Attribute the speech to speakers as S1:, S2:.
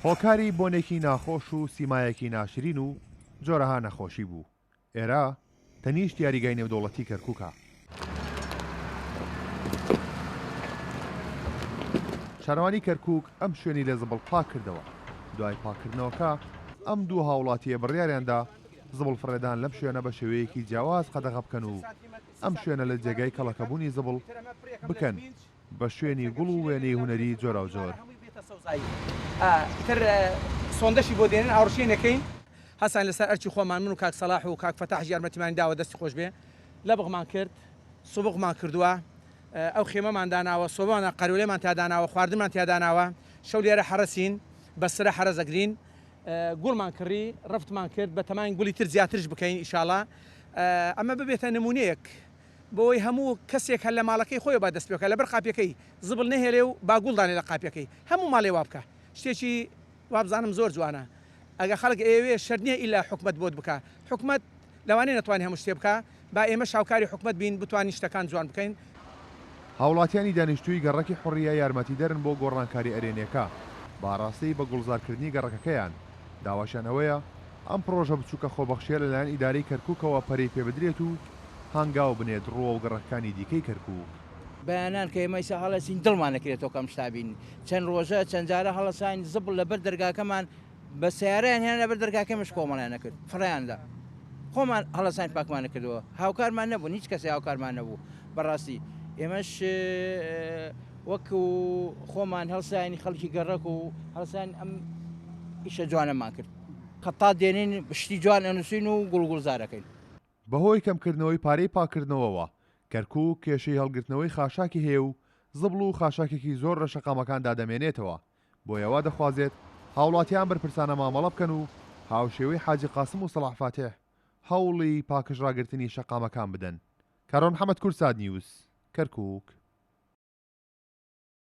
S1: هۆکاری بۆنێکی ناخۆش و سیمایەکی ناشرین و جۆرەها نەخۆشی بوو. ئێرە تەنیشت یاریگای نێودەوڵەتی کەرکووکە. شارەوانی کەرکووک ئەم شوێنی لە زبڵ پاک کردەوە. دوای پاکردنەوەکە ئەم دوو هاوڵاتیە بڕیاریاندا زبڵ فڕێدان لەم شوێنە بە شێوەیەکی جیاواز قەدەغە بکەن و ئەم شوێنە لە جێگای کەڵەکەبوونی زبڵ بکەن بە شوێنی گوڵ و وێنەی هونەری جۆرا و جۆر.
S2: تر سۆندەشی بۆ دێنن ئاوڕشێنەکەین هەسان لەسەر ئەرچی خۆمان من و کاک سەلاح و کاک فەتاح یارمەتیمان داوە دەستی خۆش بێ لە بغمان کرد سوبغمان کردووە ئەو خێمەمان داناوە سۆبانە قەرولێمان تیاداناوە خواردنمان تیاداناوە شەو لێرە حرەسین بەسرە حرەزەگرین گوڵمان کڕی ڕفتمان کرد بە تەمای گوڵی تر زیاترش بکەین ئیشاڵا ئەمە ببێتە نمونەیەک بۆی هەموو کەسێک هەر لە ماڵەکەی خۆی با دەست پێکە لەبەر قاپەکەی زبڵ نەهێڵێ و باگوڵدانێ لە قاپەکەی هەموو ماڵێ وا بکە شتێکی وابزانم زۆر جوانە ئەگە خەڵک ئێوێ شەرنیە ئیلا حکومت بۆت بکە حکومت لەوانەیە نەتوانێت هەموو شتێ بکە با ئێمە شاوکاری حکومت بین بتوانین شتەکان جوان بکەین.
S1: هاوڵاتیانی دانیشتووی گەڕەکی حڕیە یارمەتی دەرن بۆ گۆڕانکاری ئەرێنیەکە باڕاستی بە گوڵزارکردنی گەڕەکەکەیان داواشانەوەیە ئەم پرۆژە بچووکە خۆبەخشیە لەلایەن ئیدارەی کەرکووکەوە پەرەی پێ بدرێت و هەنگاو بنێت ڕۆ و گەڕەکانی دیکەی کەرکووک.
S3: بەیانان کە ئێمەیسا هەڵەسین دڵمان نەکرێتەوە کەم شتابین چەند ڕۆژە چەند جارە هەڵەساین زبڵ لەبەر دەرگاکەمان بە سیارەیان هێنا لەبەر دەرگاکەمش کۆمەڵیان نەکرد فڕیاندا خۆمان هەڵەساین پاکمان نەکردەوە هاوکارمان نەبوو هیچ کەسی هاوکارمان نەبوو بەڕاستی ئێمەش وەکو خۆمان هەڵسایانی خەڵکی گەڕک و هەڵسان ئەم ئیشە جوانەمان کرد قەتا دێنین شتی جوان ئەنووسین و گوڵگوڵزارەکەین.
S1: بەهۆی کەمکردنەوەی پارەی پاکردنەوەوە کەرکووک کێشەی هەڵگرتنەوەی خاشاکی هەیە و زبڵ و خاشاکێکی زۆر لە شەقامەکاندا دەمێنێتەوە بۆیەوە دەخوازێت هاوڵاتیان بەرپرسانە مامەڵە بکەن و هاوشێوەی حاجی قاسم و سەلاح فاتح هەوڵی پاکشڕاگرتنی شەقامەکان بدەن. کارۆن محەممەد کورساد نیوز کەرکووک.